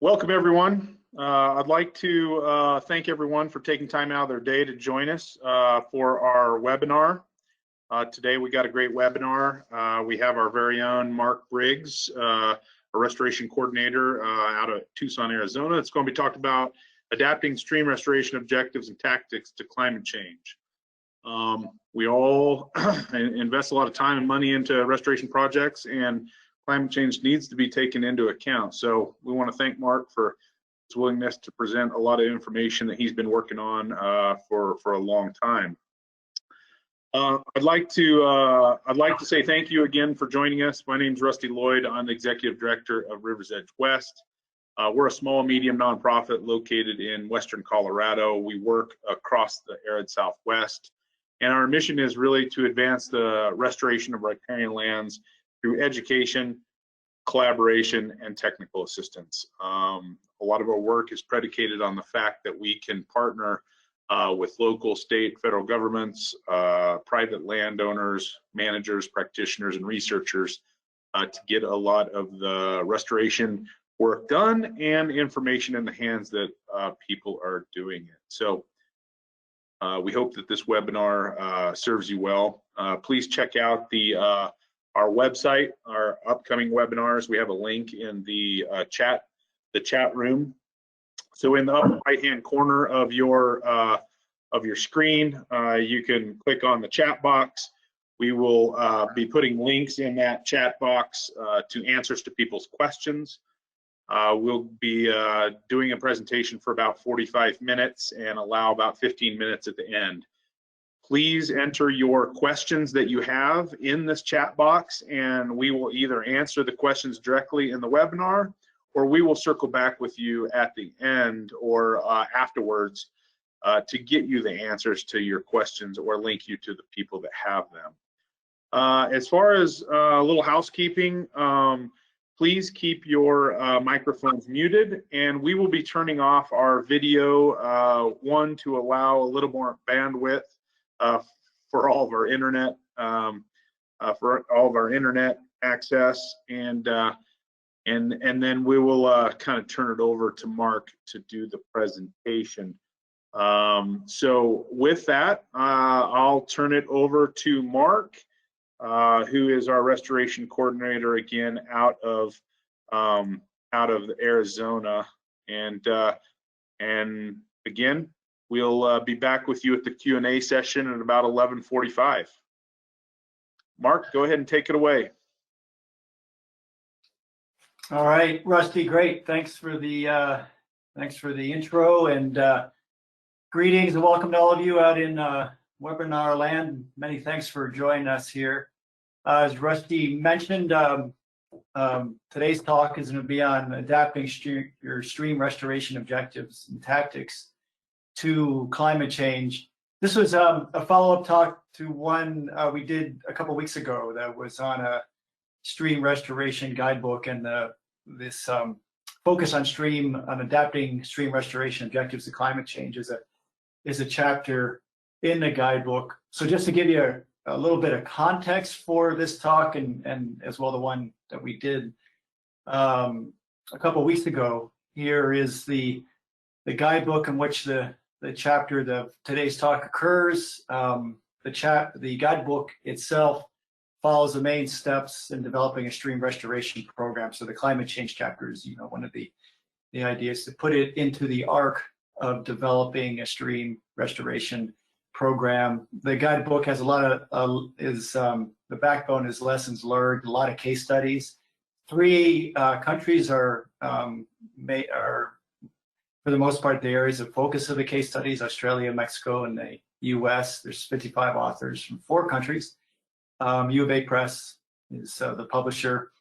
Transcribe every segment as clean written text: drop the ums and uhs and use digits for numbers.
Welcome, everyone. I'd like to thank everyone for taking time out of their day to join us for our webinar. Today, we got a great webinar. We have our very own Mark Briggs, a restoration coordinator out of Tucson, Arizona. It's going to be talked about adapting stream restoration objectives and tactics to climate change. We all invest a lot of time and money into restoration projects, and climate change needs to be taken into account. So we want to thank Mark for his willingness to present a lot of information that he's been working on for a long time. I'd like to say thank you again for joining us. My name is Rusty Lloyd. I'm the Executive Director of Rivers Edge West. We're a small, medium nonprofit located in Western Colorado. We work across the arid Southwest, and our mission is really to advance the restoration of riparian lands through education, collaboration, and technical assistance. A lot of our work is predicated on the fact that we can partner with local, state, federal governments, private landowners, managers, practitioners, and researchers to get a lot of the restoration work done and information in the hands that people are doing it. So we hope that this webinar serves you well. Please check out our website, our upcoming webinars. We have a link in the chat room. So in the upper right-hand corner of your screen, you can click on the chat box. We will be putting links in that chat box to answers to people's questions. We'll be doing a presentation for about 45 minutes and allow about 15 minutes at the end. Please enter your questions that you have in this chat box, and we will either answer the questions directly in the webinar, or we will circle back with you at the end or afterwards to get you the answers to your questions or link you to the people that have them. As far as a little housekeeping, please keep your microphones muted, and we will be turning off our video, one, to allow a little more bandwidth for all of our internet access, and then we will kind of turn it over to Mark to do the presentation. So with that, I'll turn it over to Mark, who is our restoration coordinator again out of Arizona, and again, we'll be back with you at the Q&A session at about 11:45. Mark, go ahead and take it away. All right, Rusty, great. Thanks for the intro, and greetings and welcome to all of you out in webinar land. Many thanks for joining us here. As Rusty mentioned, today's talk is going to be on adapting your stream restoration objectives and tactics to climate change. This was a follow-up talk to one we did a couple weeks ago that was on a stream restoration guidebook, and this focus on adapting stream restoration objectives to climate change is a chapter in the guidebook. So just to give you a little bit of context for this talk, and as well the one that we did a couple weeks ago, here is the guidebook in which the chapter of today's talk occurs. The guidebook itself follows the main steps in developing a stream restoration program. So the climate change chapter is, one of the ideas to put it into the arc of developing a stream restoration program. The guidebook has a lot of the backbone is lessons learned, a lot of case studies. 3 countries are for the most part the areas of focus of the case studies: Australia, Mexico, and the U.S. There's 55 authors from 4 countries. U of A Press is the publisher.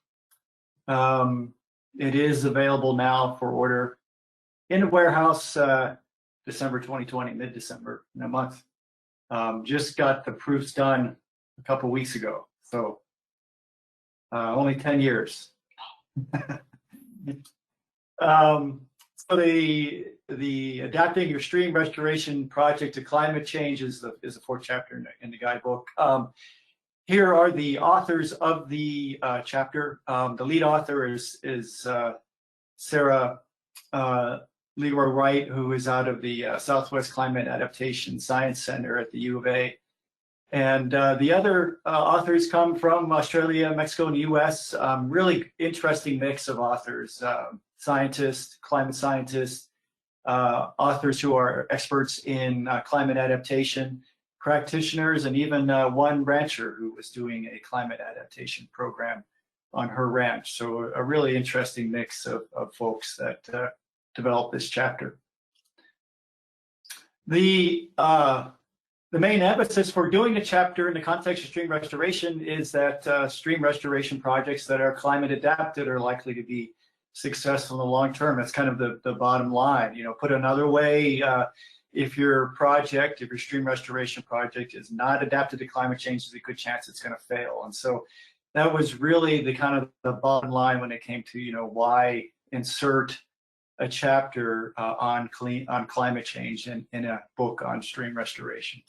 It is available now for order in the warehouse December 2020, mid-December, in a month. Just got the proofs done a couple weeks ago, so only 10 years. So the adapting your stream restoration project to climate change is the 4th chapter in the guidebook. Here are the authors of the chapter. The lead author is Sarah Leroy Wright, who is out of the Southwest Climate Adaptation Science Center at the U of A. And the other authors come from Australia, Mexico, and the US. Really interesting mix of authors, scientists, climate scientists, authors who are experts in climate adaptation, practitioners, and even one rancher who was doing a climate adaptation program on her ranch. So a really interesting mix of folks that developed this chapter. The main emphasis for doing the chapter in the context of stream restoration is that stream restoration projects that are climate adapted are likely to be successful in the long term. That's kind of the bottom line. You know, put another way, if your stream restoration project is not adapted to climate change, there's a good chance it's going to fail. And so that was really the kind of the bottom line when it came to, you know, why insert a chapter on climate change in a book on stream restoration.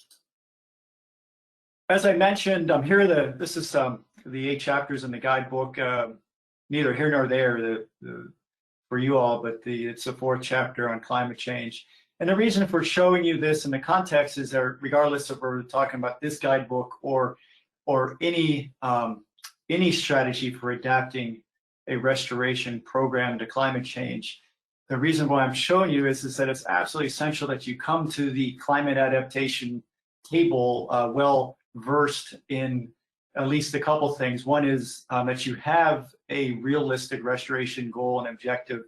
As I mentioned, this is the 8 chapters in the guidebook. Neither here nor there for you all, but it's the 4th chapter on climate change. And the reason for showing you this in the context is that regardless of whether we're talking about this guidebook or any strategy for adapting a restoration program to climate change, the reason why I'm showing you is that it's absolutely essential that you come to the climate adaptation table well versed in at least a couple things. One is that you have a realistic restoration goal and objective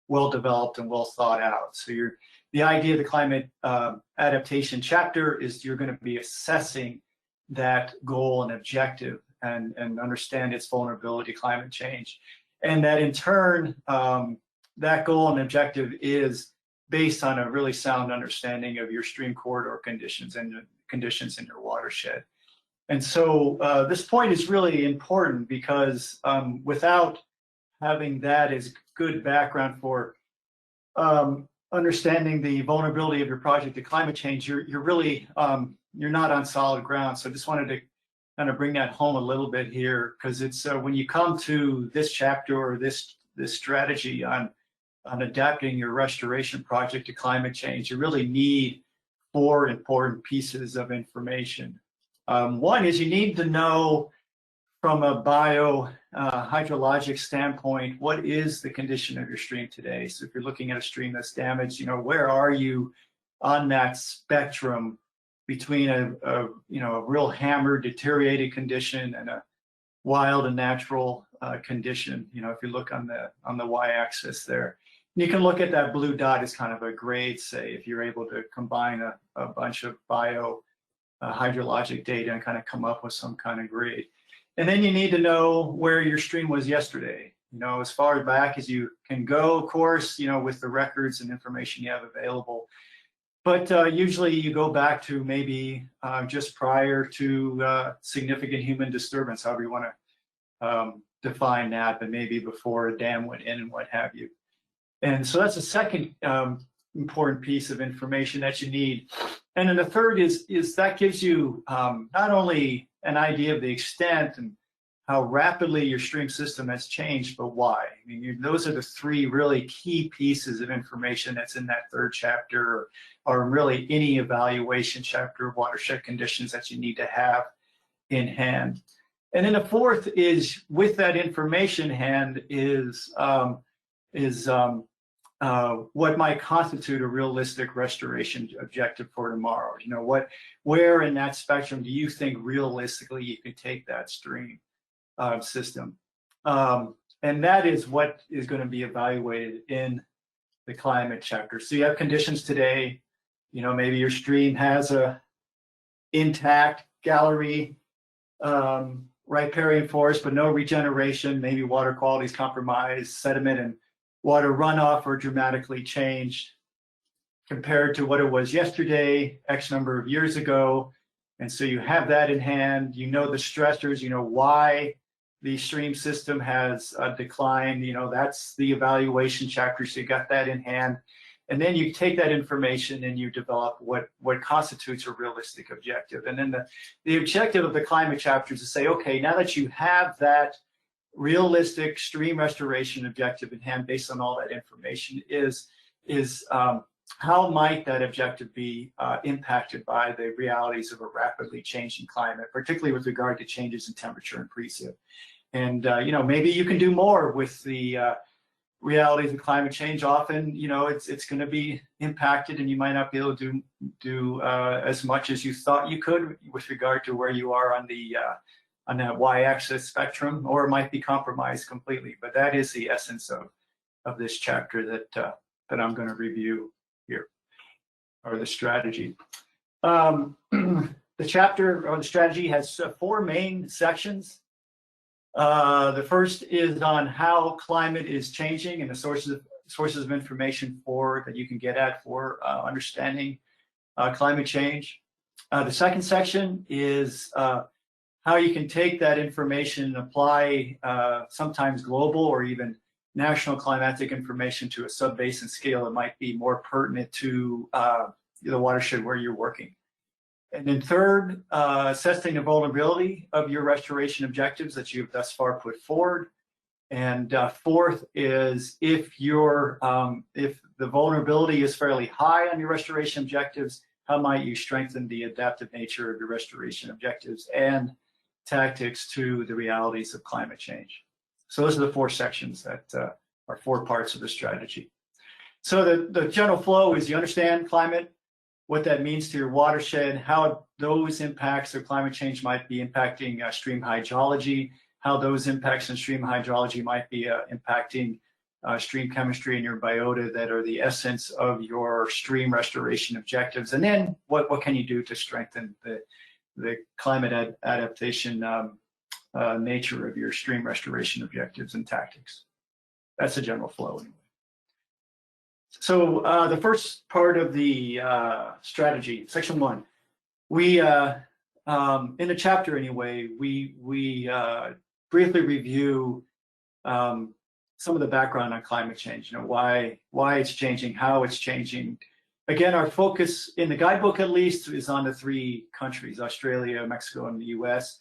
well developed and well thought out. So the idea of the climate adaptation chapter is you're going to be assessing that goal and objective and understand its vulnerability to climate change. And that in turn, that goal and objective is based on a really sound understanding of your stream corridor conditions and the conditions in your watershed. And so this point is really important because without having that as good background for understanding the vulnerability of your project to climate change, you're really you're not on solid ground. So I just wanted to kind of bring that home a little bit here, because it's when you come to this chapter or this strategy on adapting your restoration project to climate change, you really need 4 important pieces of information. One is you need to know from a hydrologic standpoint, what is the condition of your stream today? So if you're looking at a stream that's damaged, you know, where are you on that spectrum between a real hammered, deteriorated condition and a wild and natural condition? You know, if you look on the y-axis there, you can look at that blue dot as kind of a grade, say, if you're able to combine a bunch of hydrologic data and kind of come up with some kind of grade. And then you need to know where your stream was yesterday, you know, as far back as you can go, of course, you know, with the records and information you have available. But usually you go back to maybe just prior to significant human disturbance, however you want to define that, but maybe before a dam went in and what have you. And so that's the second important piece of information that you need. And then the third is that gives you not only an idea of the extent and how rapidly your stream system has changed, but why. I mean, those are the 3 really key pieces of information that's in that 3rd chapter, or really any evaluation chapter of watershed conditions that you need to have in hand. And then the 4th is, with that information in hand, is what might constitute a realistic restoration objective for tomorrow. You know, where in that spectrum do you think realistically you could take that stream system? And that is what is going to be evaluated in the climate chapter. So you have conditions today, you know, maybe your stream has a intact gallery, riparian forest, but no regeneration, maybe water quality is compromised, sediment and water runoff are dramatically changed compared to what it was yesterday, X number of years ago. And so you have that in hand, you know the stressors, you know why the stream system has declined, you know, that's the evaluation chapter, so you got that in hand. And then you take that information and you develop what constitutes a realistic objective. And then the objective of the climate chapter is to say, okay, now that you have that realistic stream restoration objective in hand based on all that information is how might that objective be impacted by the realities of a rapidly changing climate, particularly with regard to changes in temperature and precip. And you know, maybe you can do more with the realities of climate change. Often, you know, it's going to be impacted, and you might not be able to do as much as you thought you could with regard to where you are on that y-axis spectrum, or it might be compromised completely. But that is the essence of this chapter that I'm going to review here, or the strategy. The chapter or the strategy has 4 main sections. The first is on how climate is changing and the sources of information that you can get at for understanding climate change. The second section is how you can take that information and apply sometimes global or even national climatic information to a sub-basin scale that might be more pertinent to the watershed where you're working. And then third, assessing the vulnerability of your restoration objectives that you've thus far put forward. And fourth is if the vulnerability is fairly high on your restoration objectives, how might you strengthen the adaptive nature of your restoration objectives and tactics to the realities of climate change. So those are the 4 sections that are 4 parts of the strategy. So the general flow is you understand climate, what that means to your watershed, how those impacts of climate change might be impacting stream hydrology, how those impacts in stream hydrology might be impacting stream chemistry and your biota that are the essence of your stream restoration objectives. And then what can you do to strengthen the climate adaptation nature of your stream restoration objectives and tactics. That's the general flow anyway. So the first part of the strategy, section 1, we in the chapter anyway, we briefly review some of the background on climate change. You know, why it's changing, how it's changing. Again, our focus in the guidebook, at least, is on the 3 countries: Australia, Mexico, and the U.S.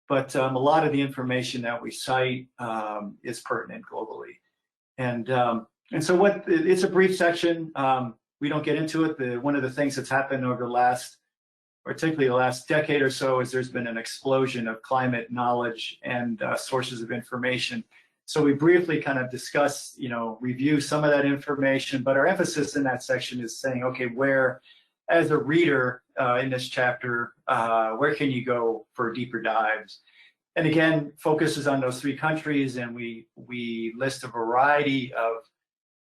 But a lot of the information that we cite is pertinent globally. And so it's a brief section. We don't get into it. One of the things that's happened over the last, particularly the last decade or so, is there's been an explosion of climate knowledge and sources of information. So we briefly kind of discuss, you know, review some of that information, but our emphasis in that section is saying, okay, where, as a reader in this chapter, where can you go for deeper dives? And again, focuses on those 3 countries, and we list a variety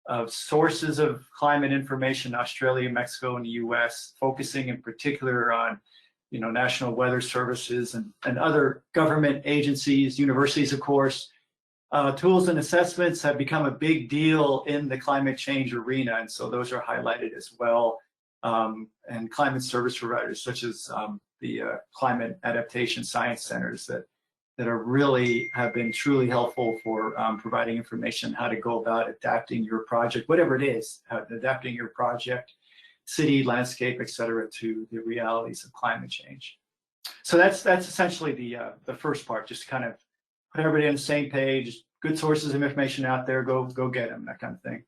of sources of climate information: Australia, Mexico, and the U.S., focusing in particular on, you know, national weather services and other government agencies, universities, of course. Tools and assessments have become a big deal in the climate change arena, and so those are highlighted as well. And climate service providers such as the climate adaptation science centers that are really have been truly helpful for providing information on how to go about adapting your project, whatever it is, adapting your project, city, landscape, et cetera, to the realities of climate change. So that's essentially the first part, just kind of put everybody on the same page, good sources of information out there, go get them, that kind of thing.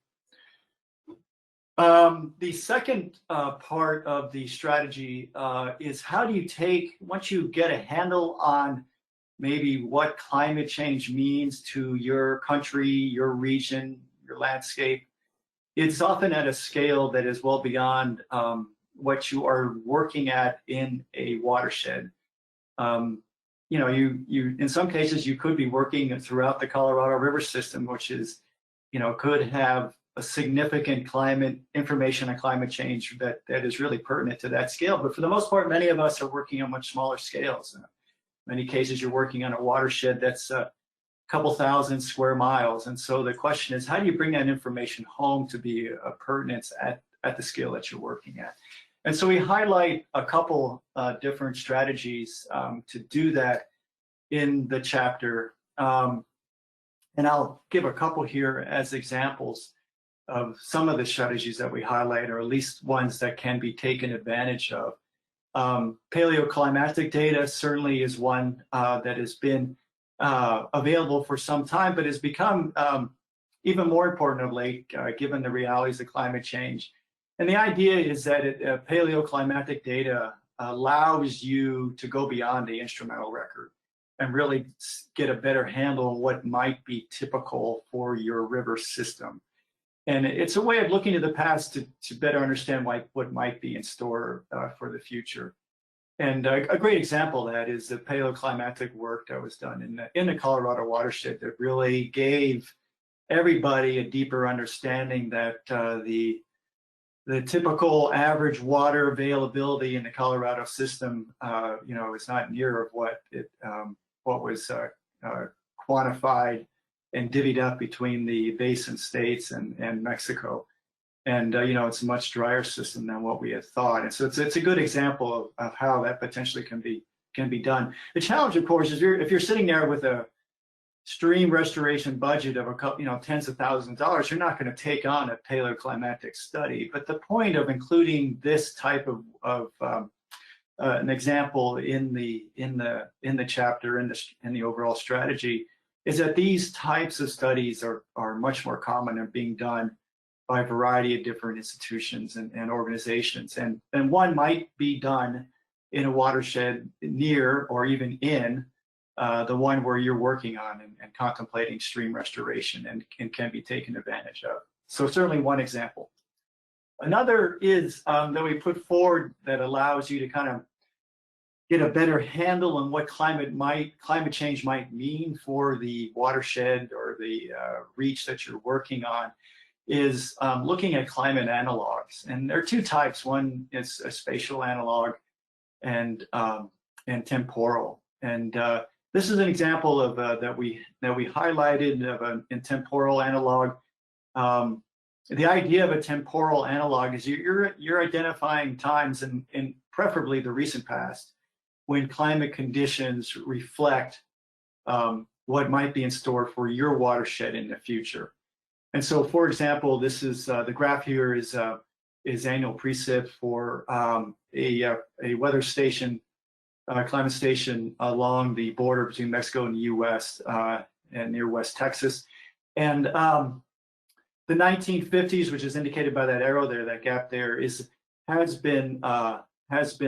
The second part of the strategy is how do you take, once you get a handle on maybe what climate change means to your country, your region, your landscape, it's often at a scale that is well beyond what you are working at in a watershed. You know, you in some cases you could be working throughout the Colorado River system, which is, you know, could have a significant climate information on climate change that is really pertinent to that scale. But for the most part, many of us are working on much smaller scales. In many cases, you're working on a watershed that's a couple thousand square miles. And so the question is, how do you bring that information home to be a pertinence at the scale that you're working at? And so we highlight a couple different strategies to do that in the chapter. And I'll give a couple here as examples of some of the strategies that we highlight, or at least ones that can be taken advantage of. Paleoclimatic data certainly is one that has been available for some time, but has become even more important of late, given the realities of climate change. And the idea is that paleoclimatic data allows you to go beyond the instrumental record and really get a better handle on what might be typical for your river system. And it's a way of looking to the past to better understand what might be in store for the future. And a great example of that is the paleoclimatic work that was done in the Colorado watershed that really gave everybody a deeper understanding that the typical average water availability in the Colorado system, is not near of what was quantified and divvied up between the basin states and Mexico. And it's a much drier system than what we had thought. And so it's a good example of how that potentially can be done. The challenge, of course, is if you're sitting there with a stream restoration budget of tens of thousands of dollars, you're not going to take on a paleoclimatic study. But the point of including this type of an example in the chapter in the overall strategy is that these types of studies are much more common and being done by a variety of different institutions and organizations. And one might be done in a watershed near or even in the one where you're working on and contemplating stream restoration and can be taken advantage of. So certainly one example. Another is that we put forward that allows you to kind of get a better handle on what climate change might mean for the watershed or the reach that you're working on is looking at climate analogs. And there are two types. One is a spatial analog and temporal. And this is an example of that we highlighted of a temporal analog. The idea of a temporal analog is you're identifying times in preferably the recent past when climate conditions reflect what might be in store for your watershed in the future. And so, for example, this is the graph here is annual precip for a weather station, climate station along the border between Mexico and the U.S. And near West Texas. And the 1950s, which is indicated by that arrow there, that gap there, has been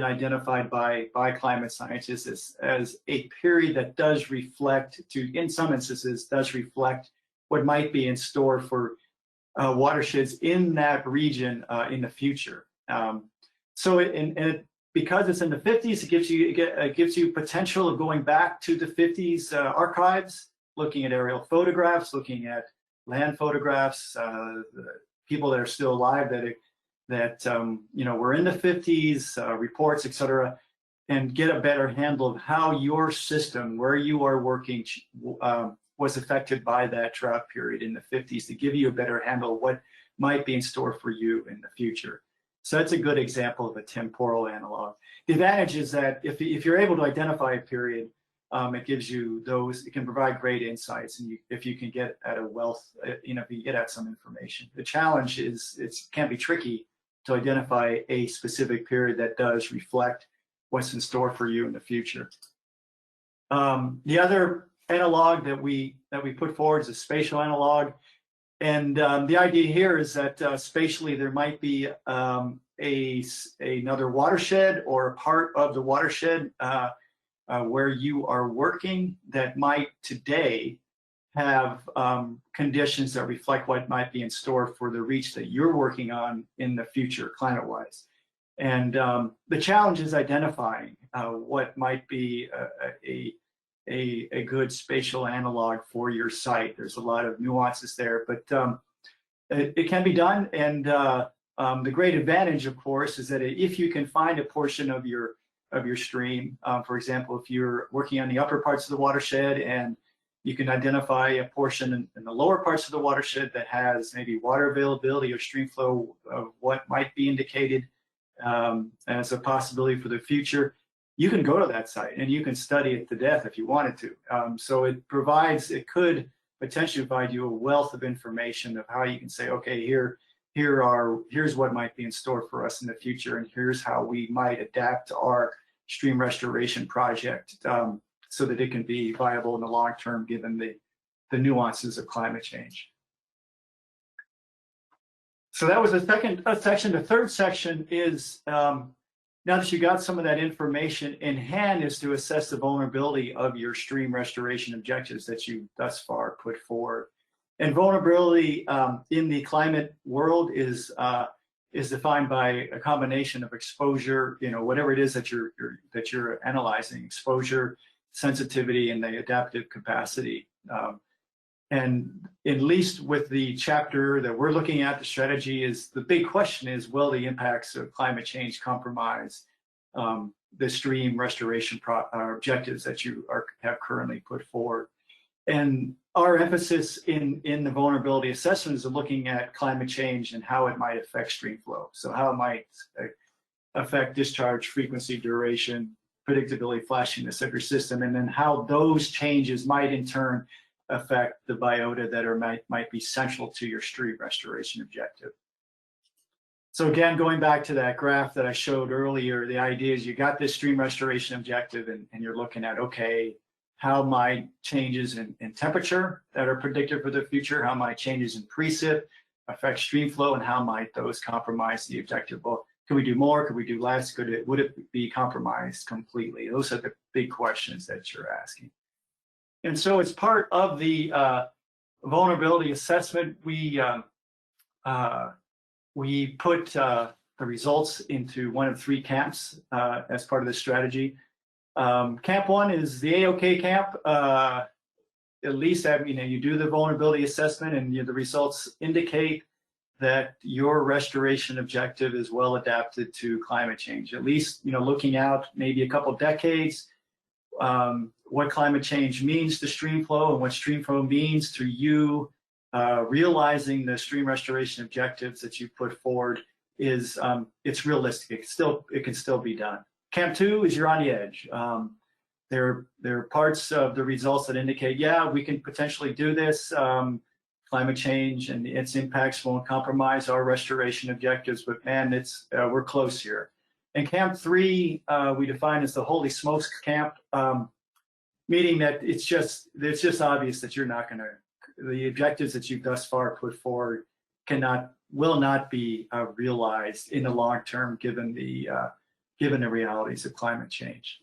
identified by climate scientists as a period that does reflect, in some instances, does reflect what might be in store for watersheds in that region in the future. Because it's in the 50s, it gives you potential of going back to the 50s archives, looking at aerial photographs, looking at land photographs, the people that are still alive that were in the 50s, reports, et cetera, and get a better handle of how your system, where you are working, was affected by that drought period in the 50s to give you a better handle of what might be in store for you in the future. So that's a good example of a temporal analog. The advantage is that if you're able to identify a period, it gives you it can provide great insights, and if you can get at a wealth, if you get at some information. The challenge is it can be tricky to identify a specific period that does reflect what's in store for you in the future. The other analog that we put forward is a spatial analog, and the idea here is that spatially there might be another watershed or a part of the watershed where you are working that might today have conditions that reflect what might be in store for the reach that you're working on in the future, climate-wise. And the challenge is identifying what might be a good spatial analog for your site. There's a lot of nuances there, but it can be done. And the great advantage, of course, is that if you can find a portion of your stream, for example, if you're working on the upper parts of the watershed and you can identify a portion in the lower parts of the watershed that has maybe water availability or stream flow of what might be indicated as a possibility for the future, you can go to that site and you can study it to death if you wanted to. So it could potentially provide you a wealth of information of how you can say, okay, here's what might be in store for us in the future, and here's how we might adapt our stream restoration project so that it can be viable in the long term given the nuances of climate change. So that was the second section. The third section is, now that you got some of that information in hand, is to assess the vulnerability of your stream restoration objectives that you thus far put forward. And vulnerability in the climate world is defined by a combination of exposure, whatever it is that you're analyzing, exposure, sensitivity, and the adaptive capacity. And at least with the chapter that we're looking at, the strategy is, the big question is, will the impacts of climate change compromise the stream restoration objectives that you have currently put forward? And our emphasis in the vulnerability assessment is looking at climate change and how it might affect stream flow. So how it might affect discharge frequency, duration, predictability, flashiness of your system, and then how those changes might in turn affect the biota that might be central to your stream restoration objective. So again, going back to that graph that I showed earlier, the idea is you got this stream restoration objective and you're looking at, okay, how might changes in temperature that are predicted for the future, how might changes in precip affect stream flow, and how might those compromise the objective? Well, could we do more? Could we do less? Would it be compromised completely? Those are the big questions that you're asking. And so as part of the vulnerability assessment, we put the results into one of 3 camps as part of the strategy. Camp 1 is the AOK camp. At least you do the vulnerability assessment and the results indicate that your restoration objective is well adapted to climate change. At least looking out maybe a couple decades, what climate change means to stream flow and what stream flow means to you realizing the stream restoration objectives that you put forward is it's realistic. It can still be done. Camp 2 is you're on the edge. There are parts of the results that indicate, yeah, we can potentially do this. Climate change and its impacts won't compromise our restoration objectives, but man, we're close here. And Camp 3 we define as the holy smokes camp, meaning that it's just obvious that you're not going to, the objectives that you've thus far put forward will not be realized in the long term given the realities of climate change.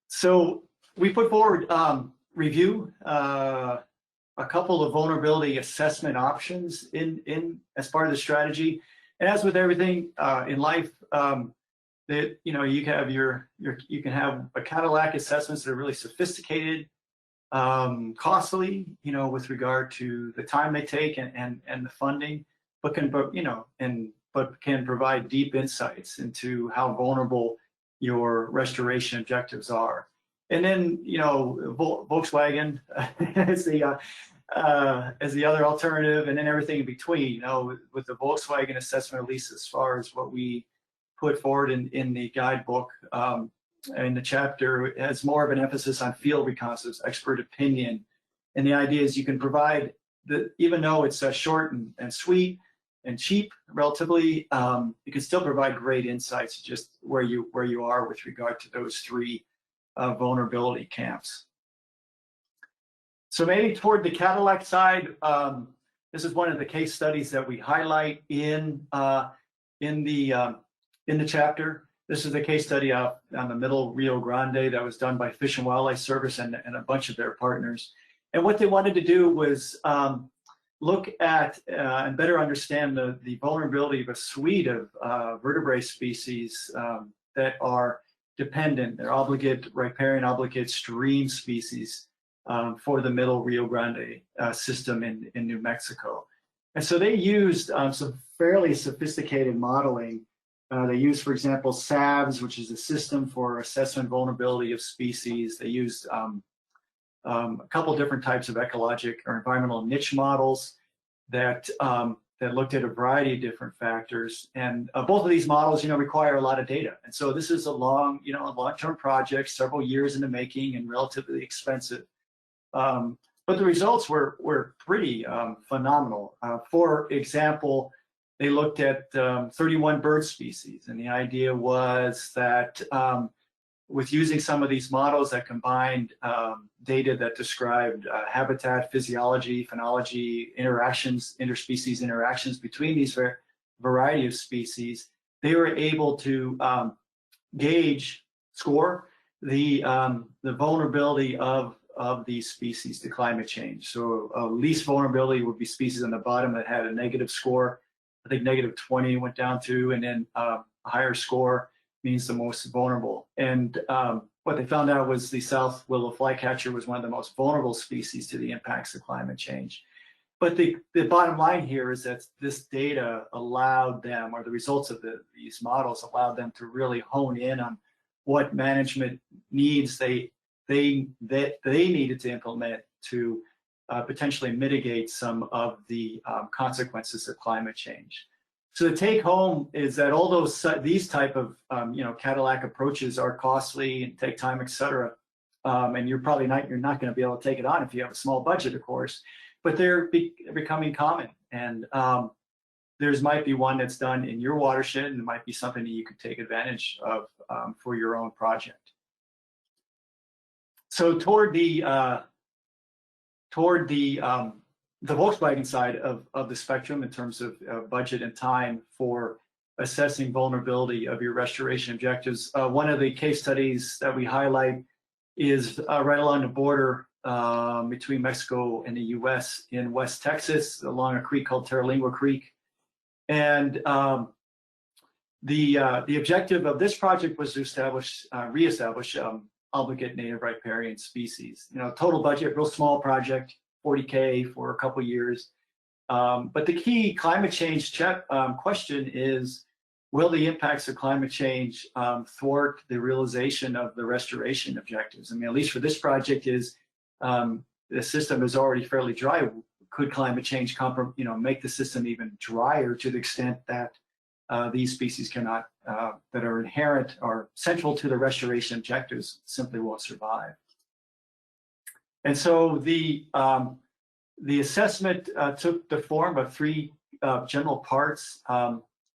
So we put forward review a couple of vulnerability assessment options as part of the strategy. And as with everything in life, that you can have a Cadillac assessments that are really sophisticated, costly, with regard to the time they take and the funding, but can provide deep insights into how vulnerable your restoration objectives are. And then Volkswagen as the other alternative, and then everything in between. With the Volkswagen assessment, at least as far as what we put forward in the guidebook, in the chapter, it has more of an emphasis on field reconnaissance, expert opinion, and the idea is you can provide even though it's short and sweet and cheap, relatively, you can still provide great insights just where you are with regard to those 3 vulnerability camps. So maybe toward the Cadillac side, this is one of the case studies that we highlight in the chapter. This is the case study on the Middle Rio Grande that was done by Fish and Wildlife Service and a bunch of their partners. And what they wanted to do was look at and better understand the vulnerability of a suite of vertebrate species that are dependent, they're riparian obligate stream species for the Middle Rio Grande system in New Mexico. And so they used some fairly sophisticated modeling. They used, for example, SAVS, which is a system for assessment vulnerability of species. They used a couple different types of ecologic or environmental niche models that looked at a variety of different factors. And both of these models, require a lot of data. And so this is a long-term project, several years in the making, and relatively expensive. But the results were pretty phenomenal. For example, they looked at 31 bird species, and the idea was that with using some of these models that combined data that described habitat, physiology, phenology, interactions, interspecies interactions between these variety of species, they were able to score the vulnerability of these species to climate change. So least vulnerability would be species on the bottom that had a negative score. I think -20 went down to, and then a higher score means the most vulnerable. And what they found out was the south willow flycatcher was one of the most vulnerable species to the impacts of climate change. But the bottom line here is that this data allowed them, or the results of these models allowed them to really hone in on what management needs they needed to implement to potentially mitigate some of the consequences of climate change. So the take home is that all these type of Cadillac approaches are costly and take time, et cetera. And you're not going to be able to take it on if you have a small budget, of course. But they're becoming common, and there's might be one that's done in your watershed, and it might be something that you could take advantage of for your own project. So toward the Volkswagen side of the spectrum in terms of budget and time for assessing vulnerability of your restoration objectives, one of the case studies that we highlight is right along the border between Mexico and the U.S. in West Texas, along a creek called Terlingua Creek. And the objective of this project was to reestablish obligate native riparian species. Total budget, real small project, $40K for a couple years. But the key climate change question is, will the impacts of climate change thwart the realization of the restoration objectives? I mean, at least for this project is, the system is already fairly dry. Could climate change make the system even drier to the extent that these species cannot, that are inherent or central to the restoration objectives, simply won't survive? And so the assessment took the form of three general parts.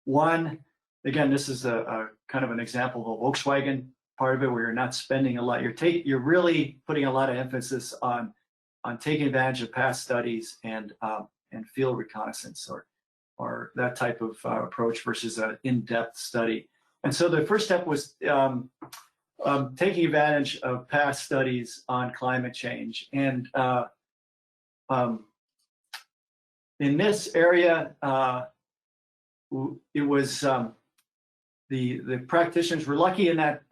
One, again, this is a kind of an example of a Volkswagen part of it, where you're not spending a lot. You're really putting a lot of emphasis on taking advantage of past studies and field reconnaissance or that type of approach versus an in-depth study. And so the first step was taking advantage of past studies on climate change. And in this area, it was the practitioners were lucky in that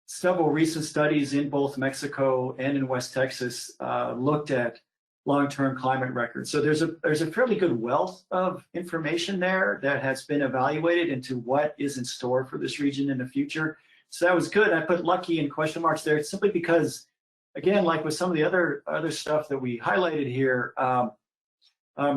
several recent studies in both Mexico and in West Texas looked at long-term climate records. So there's a fairly good wealth of information there that has been evaluated into what is in store for this region in the future. So that was good. I put lucky in question marks there simply because, again, like with some of the other stuff that we highlighted here,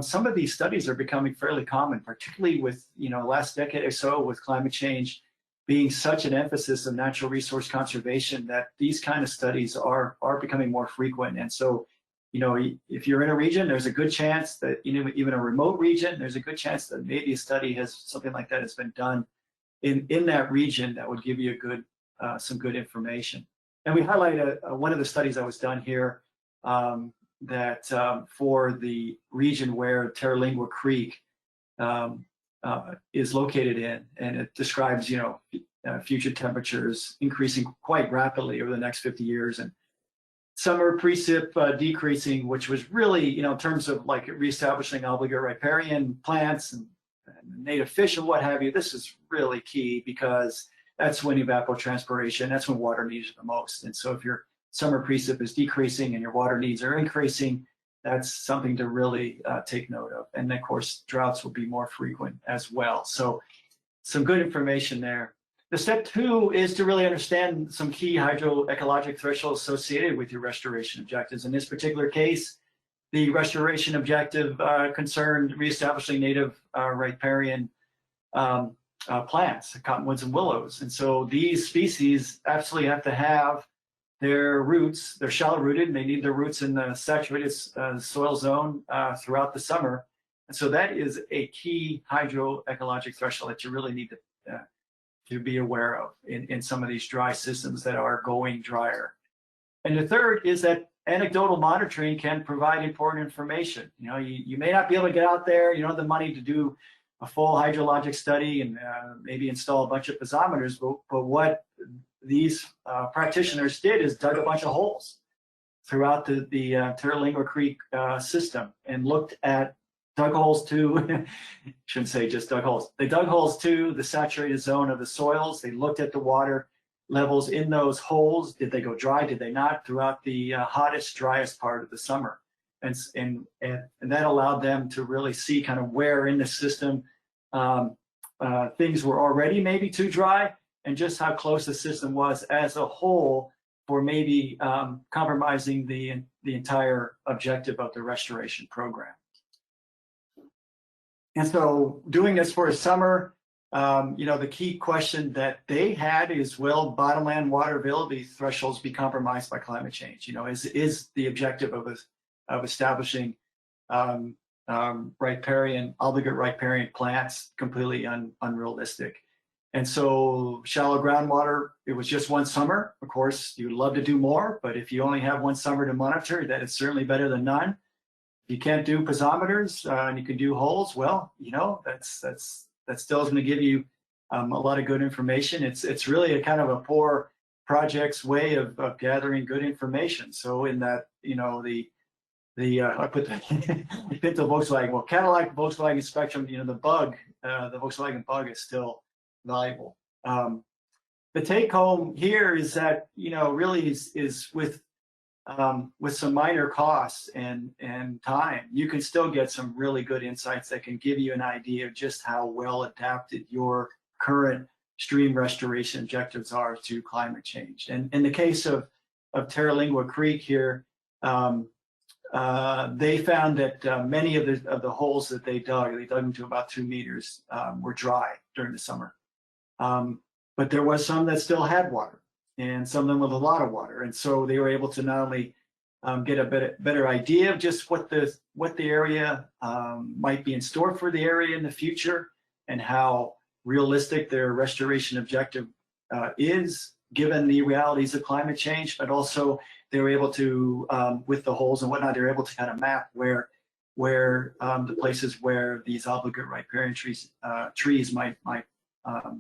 some of these studies are becoming fairly common, particularly with last decade or so, with climate change being such an emphasis of natural resource conservation, that these kind of studies are becoming more frequent. And so, if you're in a region, there's a good chance that even a remote region, there's a good chance that maybe a study has something like that has been done in that region that would give you some good information. And we highlight one of the studies that was done here that for the region where Terlingua Creek is located in, and it describes future temperatures increasing quite rapidly over the next 50 years, and summer precip decreasing, which was really, in terms of like reestablishing obligate riparian plants and native fish and what have you. This is really key because that's when evapotranspiration, that's when water needs the most. And so if your summer precip is decreasing and your water needs are increasing, that's something to really take note of. And of course, droughts will be more frequent as well. So some good information there. The step two is to really understand some key hydroecologic thresholds associated with your restoration objectives. In this particular case, the restoration objective concerned reestablishing native riparian plants, cottonwoods and willows. And so these species absolutely have to have their roots, they're shallow rooted, and they need their roots in the saturated soil zone throughout the summer. And so that is a key hydroecologic threshold that you really need to be aware of in some of these dry systems that are going drier. And the third is that anecdotal monitoring can provide important information. You know, you may not be able to get out there, you don't have the money to do a full hydrologic study and maybe install a bunch of piezometers, but what these practitioners did is dug a bunch of holes throughout the Terlingua Creek system and looked at, dug holes to, shouldn't say just dug holes. They dug holes to the saturated zone of the soils. They looked at the water levels in those holes. Did they go dry? Did they not? Throughout the hottest, driest part of the summer. And that allowed them to really see kind of where in the system things were already maybe too dry, and just how close the system was as a whole for maybe compromising the entire objective of the restoration program. And so doing this for a summer, you know, the key question that they had is, will bottomland water availability thresholds be compromised by climate change? You know, is the objective of establishing riparian, obligate riparian plants completely unrealistic? And so shallow groundwater, it was just one summer. Of course, you'd love to do more, but if you only have one summer to monitor, that is certainly better than none. If you can't do piezometers and you can do holes, well, you know, that still is going to give you a lot of good information. It's really a kind of a poor project's way of gathering good information. So in that, you know, I put the Pinto Volkswagen, well, Cadillac Volkswagen spectrum, you know, the Volkswagen bug is still valuable. The take home here is that, you know, really is with some minor costs and time, you can still get some really good insights that can give you an idea of just how well adapted your current stream restoration objectives are to climate change. And in the case of Terlingua Creek here, they found that many of the holes that they dug them to about 2 meters, were dry during the summer. But there was some that still had water, and some of them with a lot of water. And so they were able to not only get a better idea of just what the area might be in store for the area in the future, and how realistic their restoration objective is given the realities of climate change, but also they were able to, with the holes and whatnot, they were able to kind of map where the places where these obligate riparian trees might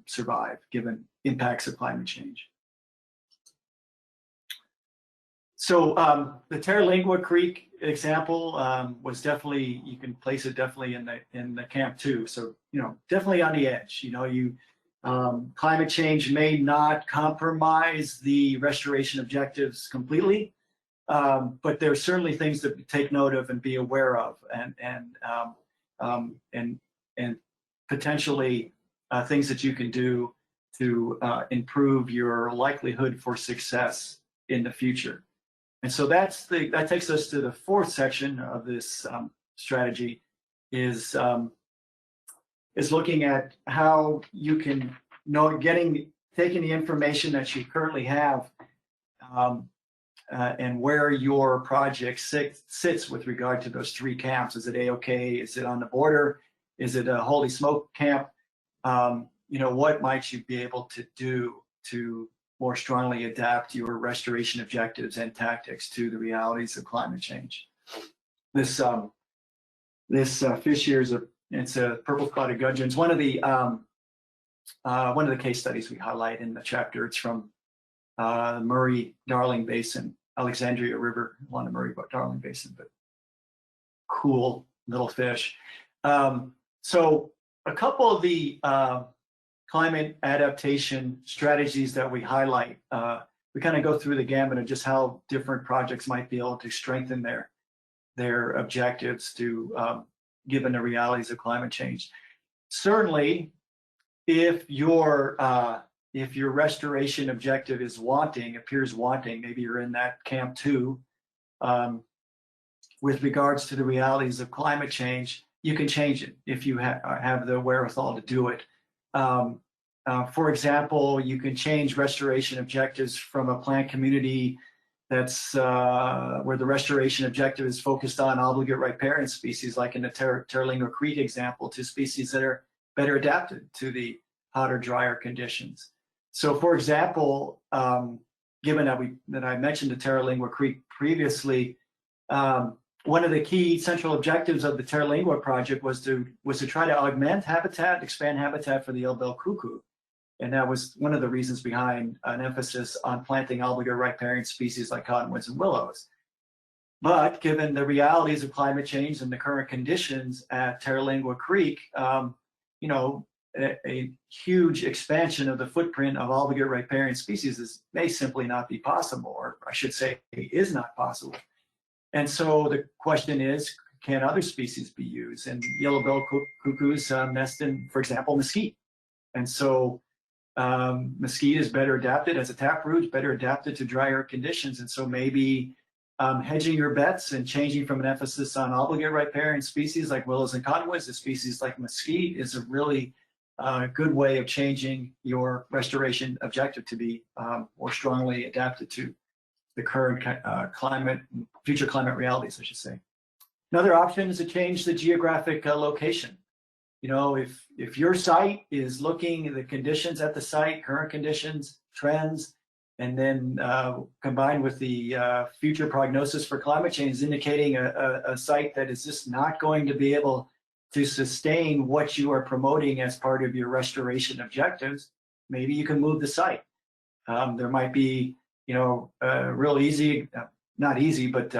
survive given impacts of climate change. So the Terlingua Creek example was definitely, you can place it definitely in the Camp 2. So, you know, definitely on the edge. You know, climate change may not compromise the restoration objectives completely, but there are certainly things to take note of and be aware of, and potentially things that you can do to improve your likelihood for success in the future. And so that takes us to the fourth section of this strategy, is looking at how you can taking the information that you currently have and where your project sits with regard to those 3 camps. Is it A-OK? Is it on the border? Is it a holy smoke camp? You know, what might you be able to do to more strongly adapt your restoration objectives and tactics to the realities of climate change? This fish here it's a purple-spotted gudgeon. It's one of the case studies we highlight in the chapter. It's from the Murray-Darling Basin, Alexandria River along the Murray-Darling Basin, but cool little fish. So a couple of the climate adaptation strategies that we highlight, we kind of go through the gamut of just how different projects might be able to strengthen their objectives to given the realities of climate change. Certainly, if your restoration objective appears wanting, maybe you're in that Camp 2, with regards to the realities of climate change, you can change it if you have the wherewithal to do it. For example, you can change restoration objectives from a plant community that's where the restoration objective is focused on obligate riparian species, like in the Terlingua Creek example, to species that are better adapted to the hotter, drier conditions. So, for example, given that I mentioned the Terlingua Creek previously, one of the key central objectives of the Terlingua project was to try to augment habitat, expand habitat for the yellow-billed cuckoo. And that was one of the reasons behind an emphasis on planting obligate riparian species like cottonwoods and willows. But given the realities of climate change and the current conditions at Terlingua Creek, you know, a huge expansion of the footprint of obligate riparian species may simply not be possible, or I should say is not possible. And so the question is, can other species be used? And yellow-billed cuckoos nest in, for example, mesquite. And so mesquite is better adapted as a taproot, better adapted to drier conditions. And so maybe hedging your bets and changing from an emphasis on obligate riparian species like willows and cottonwoods to species like mesquite is a really good way of changing your restoration objective to be more strongly adapted to the current climate, future climate realities, I should say. Another option is to change the geographic location. You know, if your site is looking at the conditions at the site, current conditions, trends, and then combined with the future prognosis for climate change, indicating a site that is just not going to be able to sustain what you are promoting as part of your restoration objectives, maybe you can move the site. There might be, you know, real easy, not easy, but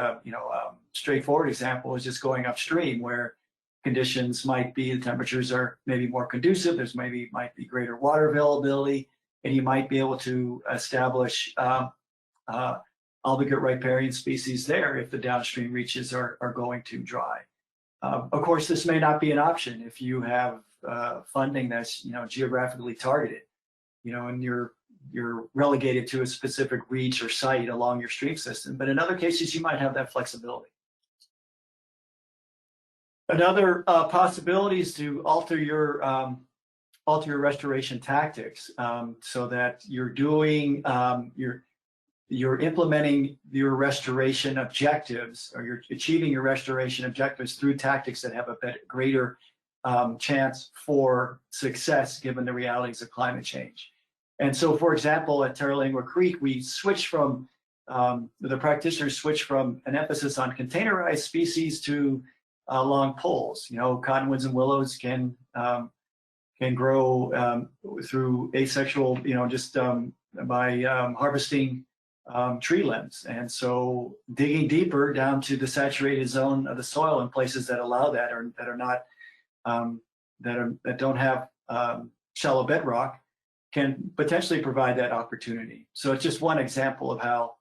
straightforward example is just going upstream where conditions might be, the temperatures are maybe more conducive, might be greater water availability, and you might be able to establish obligate riparian species there if the downstream reaches are going too dry. Of course, this may not be an option if you have funding that's, you know, geographically targeted, you know, and you're relegated to a specific reach or site along your stream system. But in other cases, you might have that flexibility. Another possibility is to alter your restoration tactics so that you're doing you're implementing your restoration objectives, or you're achieving your restoration objectives through tactics that have a greater chance for success given the realities of climate change. And so, for example, at Terlingua Creek, we switched from, the practitioners switched from an emphasis on containerized species to long poles. You know, cottonwoods and willows can grow through asexual, you know, just by harvesting tree limbs. And so digging deeper down to the saturated zone of the soil in places that allow that, or that are not, that don't have shallow bedrock, can potentially provide that opportunity. So it's just one example of how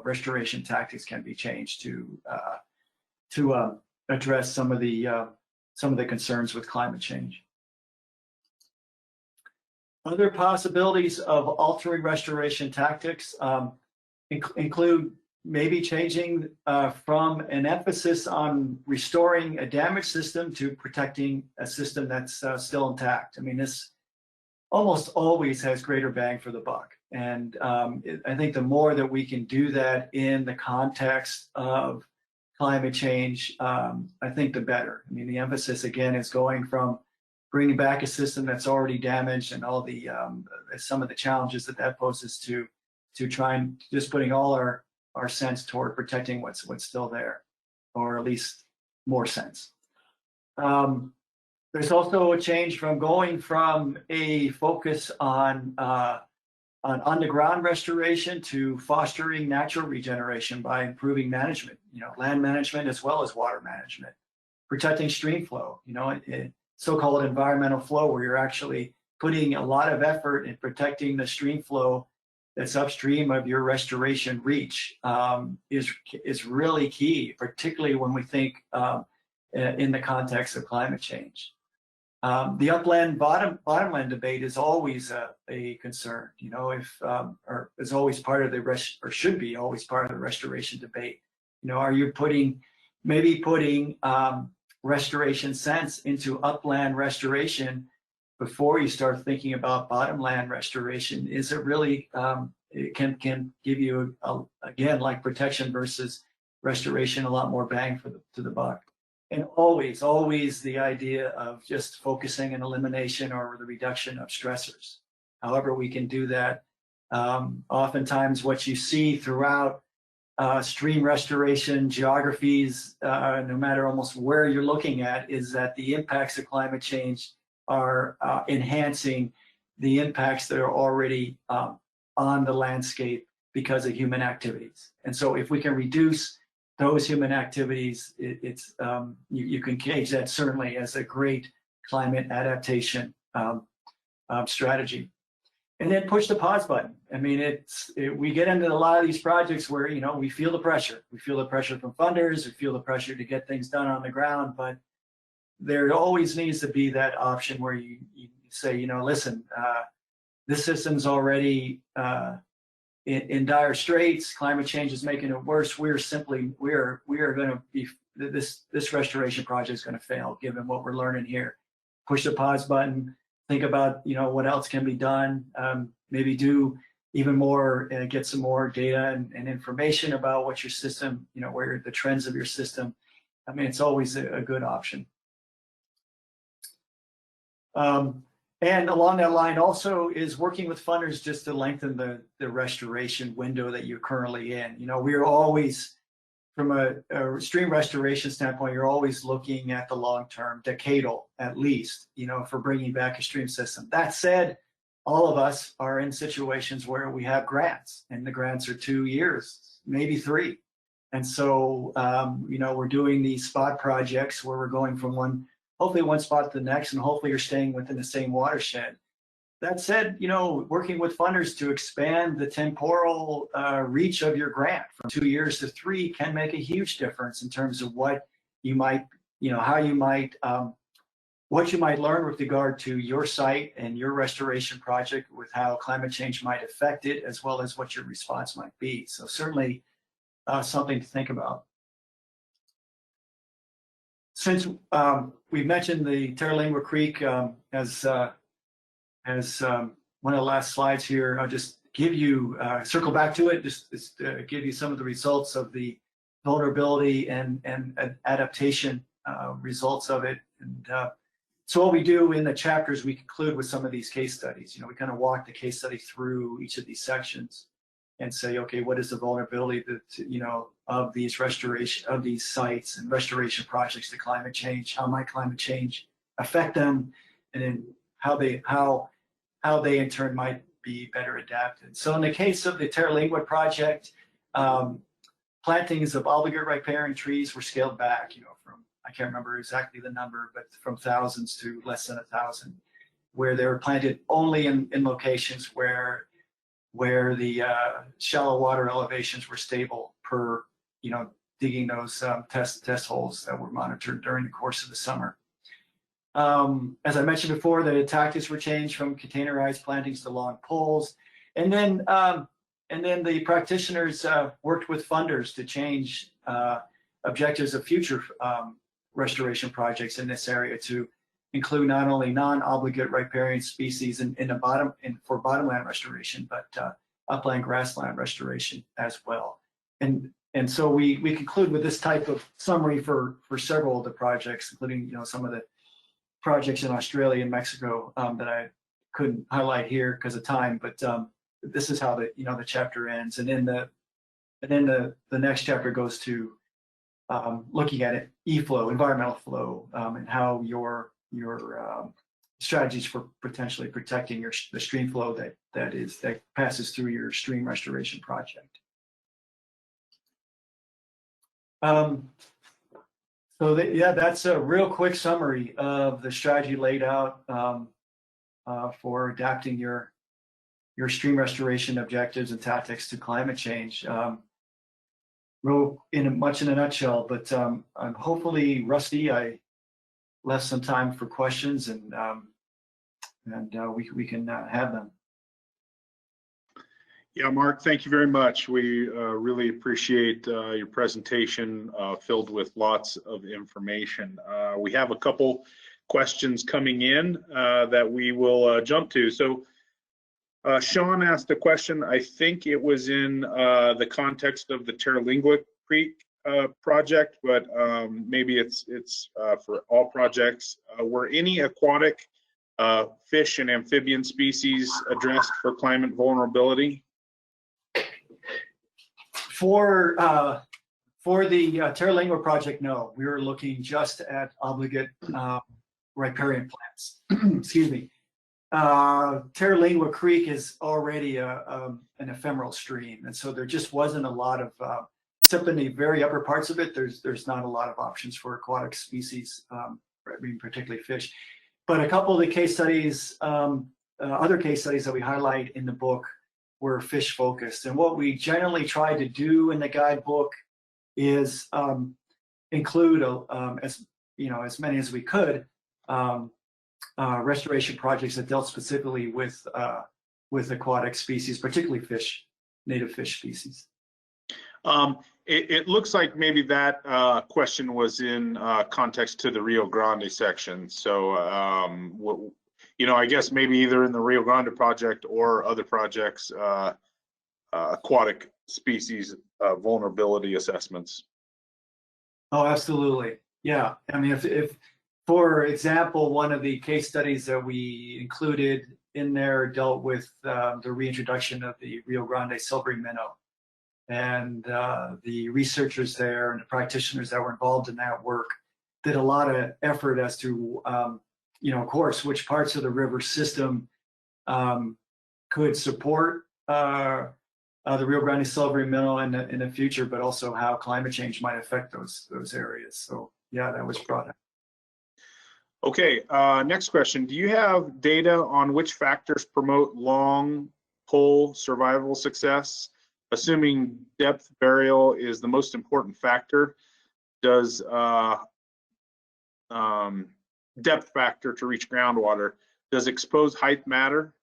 restoration tactics can be changed to address some of the concerns with climate change. Other possibilities of altering restoration tactics include maybe changing from an emphasis on restoring a damaged system to protecting a system that's still intact. I mean, this almost always has greater bang for the buck. And I think the more that we can do that in the context of climate change, I think the better. I mean, the emphasis again is going from bringing back a system that's already damaged and all the some of the challenges that poses to try and just putting all our sense toward protecting what's still there, or at least more sense. There's also a change from going from a focus on underground restoration to fostering natural regeneration by improving management, you know, land management as well as water management, protecting stream flow, you know, so-called environmental flow, where you're actually putting a lot of effort in protecting the stream flow that's upstream of your restoration reach, is really key, particularly when we think in the context of climate change. The upland bottomland debate is always a concern, you know, or is always part of the or should be always part of the restoration debate. You know, are you maybe putting restoration sense into upland restoration before you start thinking about bottomland restoration? Is it really, it can give you, again, like protection versus restoration, a lot more bang to the buck. And always the idea of just focusing on elimination or the reduction of stressors. However we can do that. Oftentimes what you see throughout stream restoration geographies, no matter almost where you're looking at, is that the impacts of climate change are enhancing the impacts that are already on the landscape because of human activities. And so if we can reduce those human activities, you can gauge that certainly as a great climate adaptation strategy. And then push the pause button. I mean, we get into a lot of these projects where, you know, we feel the pressure. We feel the pressure from funders, we feel the pressure to get things done on the ground, but there always needs to be that option where you say, you know, listen, this system's already in dire straits. Climate change is making it worse. We are going to be, this restoration project is going to fail given what we're learning here. Push the pause button. Think about, you know, what else can be done. Maybe do even more and get some more data and information about what your system, you know, where the trends of your system. I mean, it's always a good option. And along that line also is working with funders just to lengthen the restoration window that you're currently in. You know, we're always, from a stream restoration standpoint, you're always looking at the long-term, decadal at least, you know, for bringing back a stream system. That said, all of us are in situations where we have grants, and the grants are 2 years, maybe 3. And so, you know, we're doing these spot projects where we're going from hopefully one spot to the next, and hopefully you're staying within the same watershed. That said, you know, working with funders to expand the temporal reach of your grant from 2 years to 3 can make a huge difference in terms of what you might, you know, how you might, what you might learn with regard to your site and your restoration project, with how climate change might affect it, as well as what your response might be. So certainly something to think about. Since we mentioned the Terlingua Creek as one of the last slides here, I'll just give you, circle back to it, just give you some of the results of the vulnerability and adaptation results and it. And so what we do in the chapters, we conclude with some of these case studies. You know, we kind of walk the case study through each of these sections and say, okay, what is the vulnerability that, you know, of these sites and restoration projects to climate change? How might climate change affect them? And then how they in turn might be better adapted. So in the case of the Terlingua project, plantings of obligate riparian trees were scaled back, you know, from, I can't remember exactly the number, but from thousands to less than 1,000, where they were planted only in locations where the shallow water elevations were stable per, you know, digging those test holes that were monitored during the course of the summer. As I mentioned before, the tactics were changed from containerized plantings to long poles, and then the practitioners worked with funders to change objectives of future restoration projects in this area to include not only non-obligate riparian species for bottomland restoration, but upland grassland restoration as well. And so we conclude with this type of summary for several of the projects, including, you know, some of the projects in Australia and Mexico that I couldn't highlight here because of time, but this is how the chapter ends. And then the next chapter goes to looking at E-flow, environmental flow, and how your strategies for potentially protecting the stream flow that passes through your stream restoration project. So that's a real quick summary of the strategy laid out for adapting your stream restoration objectives and tactics to climate change. Real much in a nutshell, but hopefully, Rusty, I left some time for questions, and we can have them. Yeah, Mark, thank you very much. We really appreciate your presentation filled with lots of information. We have a couple questions coming in that we will jump to. So Sean asked a question. I think it was in the context of the Terlingua Creek project, but maybe it's for all projects. Were any aquatic fish and amphibian species addressed for climate vulnerability? For the Terlingua project, no. We were looking just at obligate riparian plants. Excuse me. Terlingua Creek is already an ephemeral stream, and so there just wasn't a lot of, except in the very upper parts of it, there's not a lot of options for aquatic species, I mean, particularly fish. But a couple of the case studies, other case studies that we highlight in the book were fish focused. And what we generally try to do in the guidebook is include as many as we could restoration projects that dealt specifically with aquatic species, particularly fish, native fish species. It looks like maybe that question was in context to the Rio Grande section. So, I guess maybe either in the Rio Grande project or other projects, aquatic species vulnerability assessments. Oh, absolutely. Yeah. I mean, if for example, one of the case studies that we included in there dealt with the reintroduction of the Rio Grande silvery minnow. And the researchers there and the practitioners that were involved in that work did a lot of effort as to, of course, which parts of the river system could support the Rio Grande silvery minnow in the future, but also how climate change might affect those areas. So yeah, that was brought up. Okay, next question. Do you have data on which factors promote long pole survival success? Assuming depth burial is the most important factor, does depth factor to reach groundwater, does exposed height matter?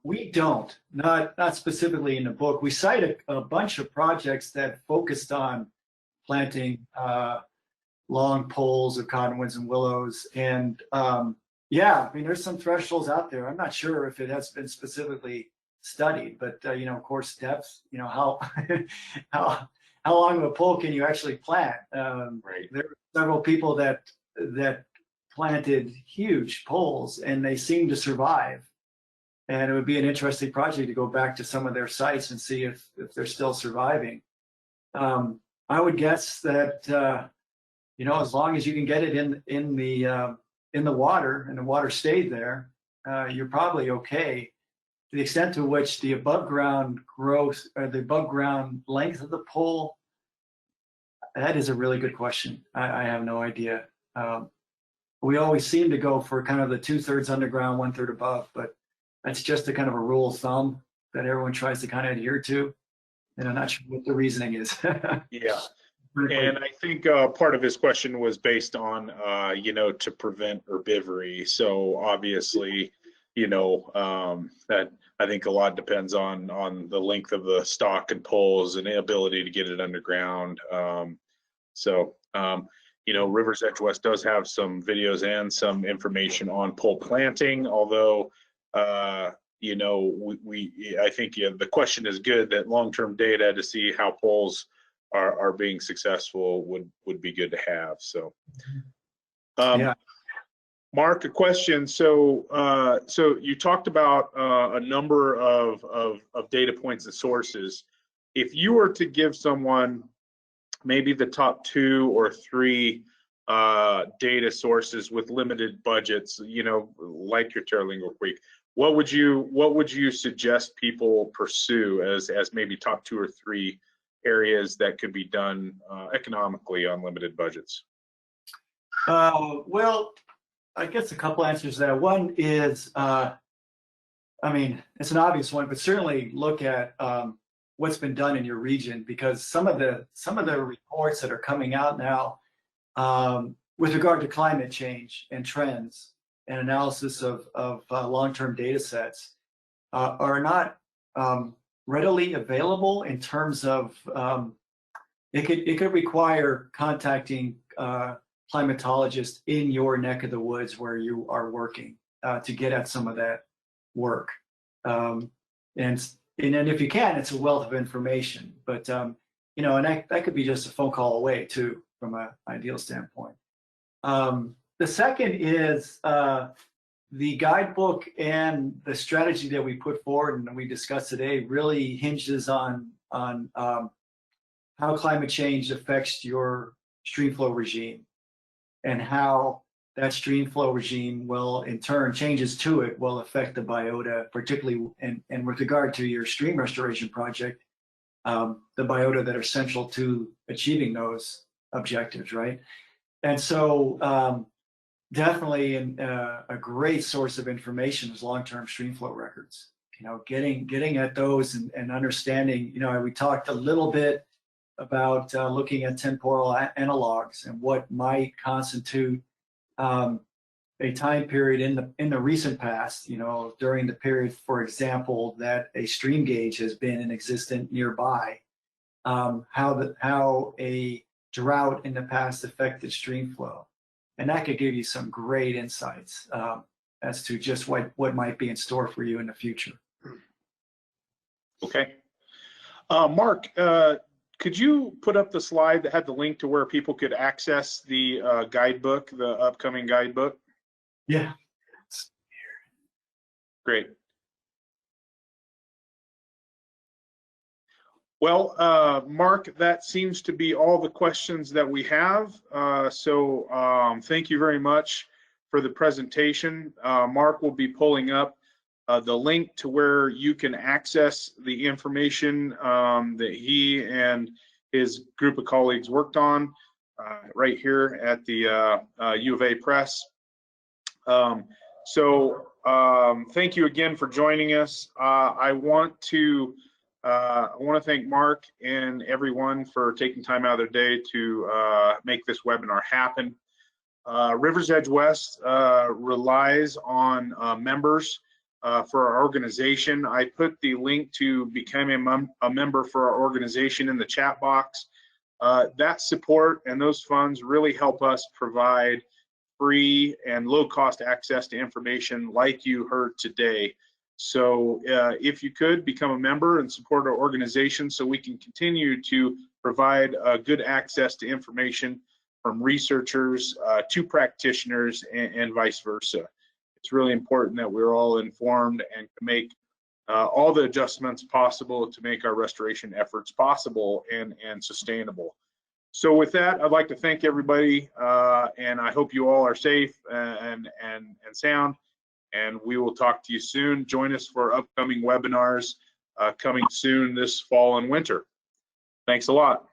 We don't, not specifically in the book. We cite a bunch of projects that focused on planting long poles of cottonwoods and willows. And yeah, I mean, there's some thresholds out there. I'm not sure if it has been specifically studied, but of course, depth, how long of a pole can you actually plant? Right. There were several people that planted huge poles and they seem to survive. And it would be an interesting project to go back to some of their sites and see if they're still surviving. I would guess that as long as you can get it in the water and the water stayed there, you're probably okay. To the extent to which the above ground growth or the above ground length of the pole, that is a really good question. I have no idea. We always seem to go for kind of the 2/3 underground, 1/3 above, but that's just a kind of a rule of thumb that everyone tries to kind of adhere to. And I'm not sure what the reasoning is. Yeah. And I think part of his question was based on, to prevent herbivory. So obviously, that I think a lot depends on the length of the stalk and poles and the ability to get it underground. Rivers Edge West does have some videos and some information on pole planting, although, I think the question is good that long-term data to see how poles are being successful would be good to have. So, Yeah. Mark, a question. So you talked about a number of data points and sources. If you were to give someone maybe the top 2 or 3 data sources with limited budgets, like your Terlingua Creek, what would you suggest people pursue as maybe top 2 or 3 areas that could be done economically on limited budgets? Well, I guess a couple answers there. One is, it's an obvious one, but certainly look at what's been done in your region, because some of the reports that are coming out now with regard to climate change and trends and analysis of long-term data sets are not readily available in terms of it could require contacting climatologists in your neck of the woods where you are working to get at some of that work. And and then if you can, it's a wealth of information. But you know, and that could be just a phone call away too, from an ideal standpoint. The second is the guidebook and the strategy that we put forward and we discussed today really hinges on how climate change affects your stream flow regime, and how that stream flow regime will in turn changes to it will affect the biota, particularly and with regard to your stream restoration project, the biota that are central to achieving those objectives, right? And so definitely a great source of information is long-term stream flow records. You know, getting at those and understanding, you know, we talked a little bit about looking at temporal analogs and what might constitute a time period in the recent past, you know, during the period, for example, that a stream gauge has been in existence nearby, how a drought in the past affected stream flow. And that could give you some great insights as to just what might be in store for you in the future. Okay. Mark, could you put up the slide that had the link to where people could access the guidebook, the upcoming guidebook? Yeah. Great. Well, Mark, that seems to be all the questions that we have. Thank you very much for the presentation. Mark will be pulling up the link to where you can access the information that he and his group of colleagues worked on right here at the U of A Press. Thank you again for joining us. I want to thank Mark and everyone for taking time out of their day to make this webinar happen. Rivers Edge West relies on members for our organization. I put the link to becoming a member for our organization in the chat box. That support and those funds really help us provide free and low-cost access to information like you heard today. So if you could become a member and support our organization so we can continue to provide good access to information from researchers to practitioners and vice versa. It's really important that we're all informed and can make all the adjustments possible to make our restoration efforts possible and sustainable. So with that, I'd like to thank everybody, and I hope you all are safe and sound, and we will talk to you soon. Join us for upcoming webinars coming soon this fall and winter. Thanks a lot.